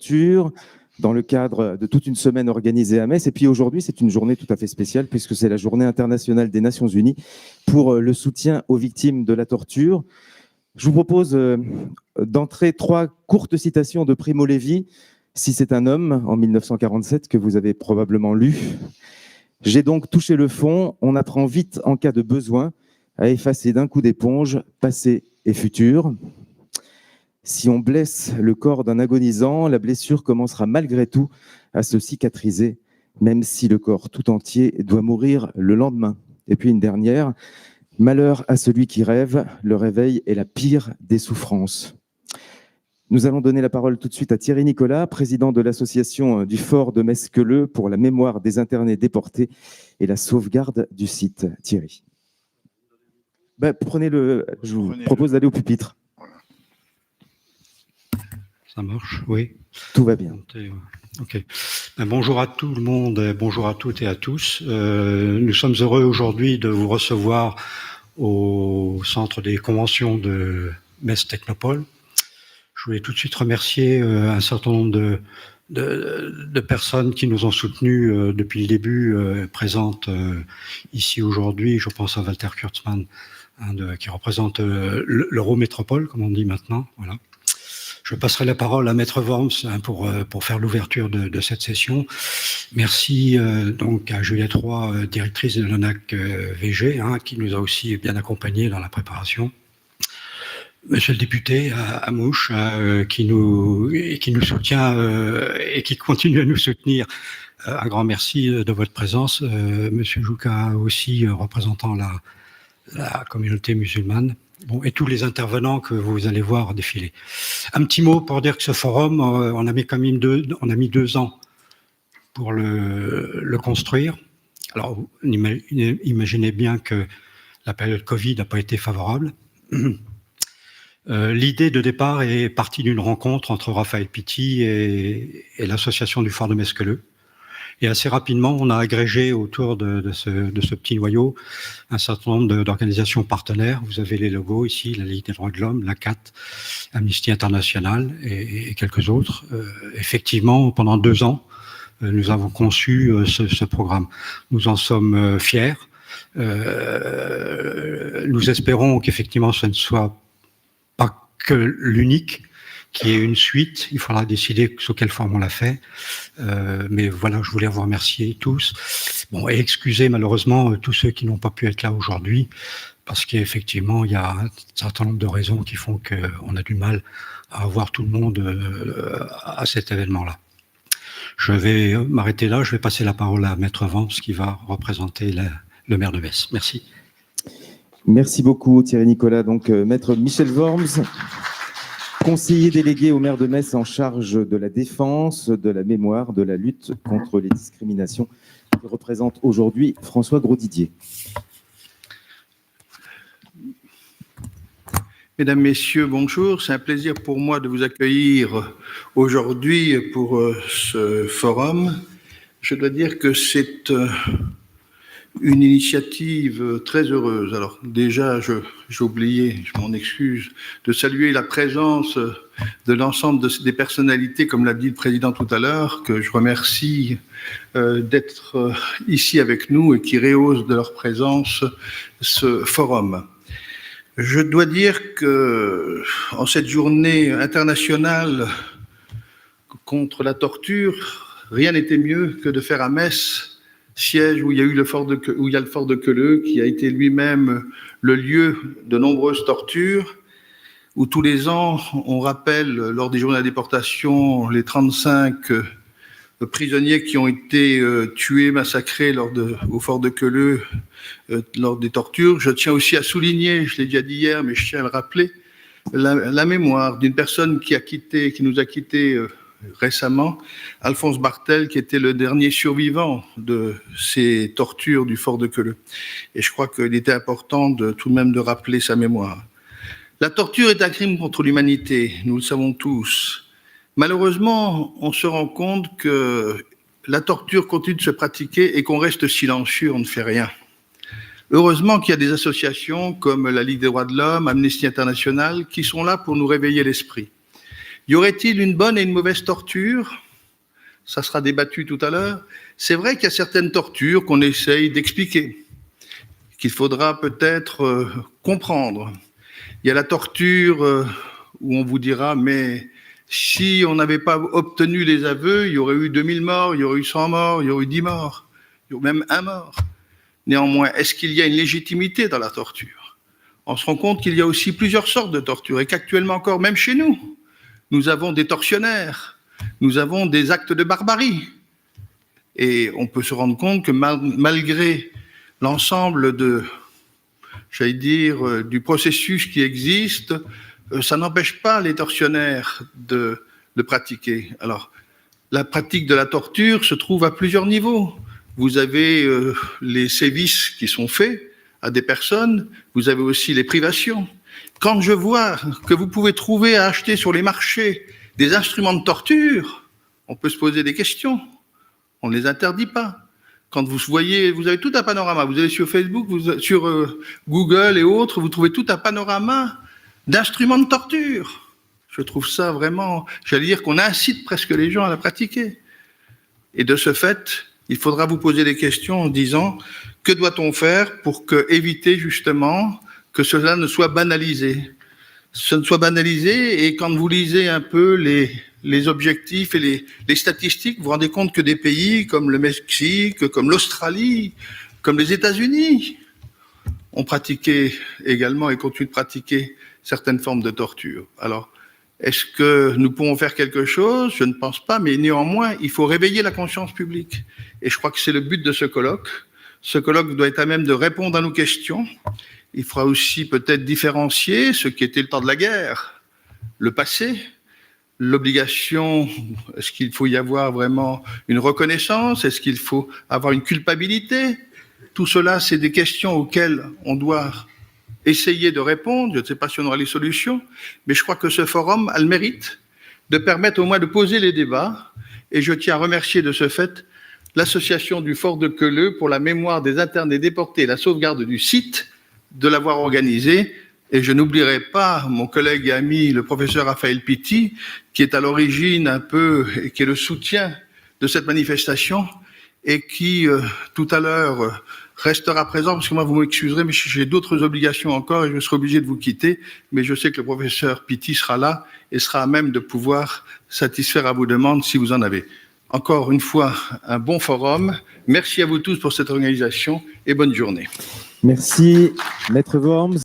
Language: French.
torture, dans le cadre de toute une semaine organisée à Metz. Et puis aujourd'hui, c'est une journée tout à fait spéciale puisque c'est la journée internationale des Nations Unies pour le soutien aux victimes de la torture. Je vous propose d'entrer 3 courtes citations de Primo Levi, Si c'est un homme, en 1947, que vous avez probablement lu. « J'ai donc touché le fond, on apprend vite en cas de besoin à effacer d'un coup d'éponge passé et futur. Si on blesse le corps d'un agonisant, la blessure commencera malgré tout à se cicatriser, même si le corps tout entier doit mourir le lendemain. » Et puis une dernière, « Malheur à celui qui rêve, le réveil est la pire des souffrances. » Nous allons donner la parole tout de suite à Thierry Nicolas, président de l'association du Fort de Metz-Queuleux pour la mémoire des internés déportés et la sauvegarde du site. Thierry. Je vous propose d'aller au pupitre. Voilà. Ça marche, oui. Tout va bien. Ok. Bonjour à tout le monde, bonjour à toutes et à tous. Nous sommes heureux aujourd'hui de vous recevoir au centre des conventions de Metz Technopole. Je voulais tout de suite remercier un certain nombre de personnes qui nous ont soutenus depuis le début, présentes ici aujourd'hui. Je pense à Walter Kurtzmann, qui représente l'Eurométropole, comme on dit maintenant. Voilà. Je passerai la parole à Maître Worms pour faire l'ouverture de cette session. Merci donc à Juliette Roy, directrice de l'ONAC VG, qui nous a aussi bien accompagnés dans la préparation. Monsieur le député Amouche, qui nous soutient et qui continue à nous soutenir. Un grand merci de votre présence. Monsieur Jouka aussi, représentant la communauté musulmane. Bon, et tous les intervenants que vous allez voir défiler. Un petit mot pour dire que ce forum, on a mis 2 ans pour le construire. Alors, imaginez bien que la période Covid n'a pas été favorable. L'idée de départ est partie d'une rencontre entre Raphaël Pitti et l'association du Fort de Metz-Queuleux. Et assez rapidement, on a agrégé autour de ce petit noyau un certain nombre d'organisations partenaires. Vous avez les logos ici, la Ligue des droits de l'homme, la CAT, Amnesty International et quelques autres. Effectivement, pendant 2 ans, nous avons conçu ce programme. Nous en sommes fiers. Nous espérons qu'effectivement, ce ne soit pas que l'unique, qui est une suite. Il faudra décider sous quelle forme on l'a fait. Mais voilà, je voulais vous remercier tous. Bon, et excusez malheureusement tous ceux qui n'ont pas pu être là aujourd'hui, parce qu'effectivement, il y a un certain nombre de raisons qui font qu'on a du mal à avoir tout le monde à cet événement-là. Je vais m'arrêter là. Je vais passer la parole à Maître Worms, qui va représenter le maire de Metz. Merci. Merci beaucoup Thierry Nicolas. Donc Maître Michel Worms, conseiller délégué au maire de Metz en charge de la défense, de la mémoire, de la lutte contre les discriminations, qui représente aujourd'hui François Grosdidier. Mesdames, Messieurs, bonjour. C'est un plaisir pour moi de vous accueillir aujourd'hui pour ce forum. Je dois dire que c'est une initiative très heureuse. Alors déjà, j'ai oublié, je m'en excuse, de saluer la présence de l'ensemble des personnalités, comme l'a dit le président tout à l'heure, que je remercie d'être ici avec nous et qui rehaussent de leur présence ce forum. Je dois dire que en cette journée internationale contre la torture, rien n'était mieux que de faire à Metz, siège où il y a le fort de Queuleux, qui a été lui-même le lieu de nombreuses tortures, où tous les ans, on rappelle, lors des journées de la déportation, les 35 prisonniers qui ont été tués, massacrés au fort de Queuleux lors des tortures. Je tiens aussi à souligner, je l'ai déjà dit hier, mais je tiens à le rappeler, la mémoire d'une personne qui nous a quittés récemment, Alphonse Bartel, qui était le dernier survivant de ces tortures du fort de Queuleux. Et je crois qu'il était important tout de même de rappeler sa mémoire. La torture est un crime contre l'humanité, nous le savons tous. Malheureusement, on se rend compte que la torture continue de se pratiquer et qu'on reste silencieux, on ne fait rien. Heureusement qu'il y a des associations comme la Ligue des droits de l'homme, Amnesty International, qui sont là pour nous réveiller l'esprit. Y aurait-il une bonne et une mauvaise torture? Ça sera débattu tout à l'heure. C'est vrai qu'il y a certaines tortures qu'on essaye d'expliquer, qu'il faudra peut-être comprendre. Il y a la torture où on vous dira, mais si on n'avait pas obtenu les aveux, il y aurait eu 2000 morts, il y aurait eu 100 morts, il y aurait eu 10 morts, il y aurait même 1 mort. Néanmoins, est-ce qu'il y a une légitimité dans la torture? On se rend compte qu'il y a aussi plusieurs sortes de torture et qu'actuellement encore, même chez nous, nous avons des tortionnaires, nous avons des actes de barbarie. Et on peut se rendre compte que malgré l'ensemble de, j'allais dire, du processus qui existe, ça n'empêche pas les tortionnaires de pratiquer. Alors, la pratique de la torture se trouve à plusieurs niveaux. Vous avez les sévices qui sont faits à des personnes, vous avez aussi les privations. Quand je vois que vous pouvez trouver à acheter sur les marchés des instruments de torture, on peut se poser des questions. On ne les interdit pas. Quand vous voyez, vous avez tout un panorama. Vous allez sur Facebook, sur Google et autres, vous trouvez tout un panorama d'instruments de torture. Je trouve ça vraiment, j'allais dire qu'on incite presque les gens à la pratiquer. Et de ce fait, il faudra vous poser des questions en disant que doit-on faire pour éviter justement que cela ne soit banalisé. Ce ne soit banalisé, et quand vous lisez un peu les objectifs et les statistiques, vous vous rendez compte que des pays comme le Mexique, comme l'Australie, comme les États-Unis ont pratiqué également et continuent de pratiquer certaines formes de torture. Alors, est-ce que nous pouvons faire quelque chose? Je ne pense pas, mais néanmoins, il faut réveiller la conscience publique. Et je crois que c'est le but de ce colloque. Ce colloque doit être à même de répondre à nos questions. Il faudra aussi peut-être différencier ce qui était le temps de la guerre, le passé, l'obligation, est-ce qu'il faut y avoir vraiment une reconnaissance? Est-ce qu'il faut avoir une culpabilité? Tout cela, c'est des questions auxquelles on doit essayer de répondre. Je ne sais pas si on aura les solutions, mais je crois que ce forum a le mérite de permettre au moins de poser les débats. Et je tiens à remercier de ce fait l'association du Fort de Queuleux pour la mémoire des internes et déportés et la sauvegarde du site, de l'avoir organisé. Et je n'oublierai pas mon collègue et ami, le professeur Raphaël Pitti, qui est à l'origine un peu, et qui est le soutien de cette manifestation, et qui, tout à l'heure, restera présent, parce que moi, vous m'excuserez, mais j'ai d'autres obligations encore, et je serai obligé de vous quitter, mais je sais que le professeur Pitti sera là, et sera à même de pouvoir satisfaire à vos demandes, si vous en avez. Encore une fois, un bon forum. Merci à vous tous pour cette organisation, et bonne journée. Merci, Maître Worms.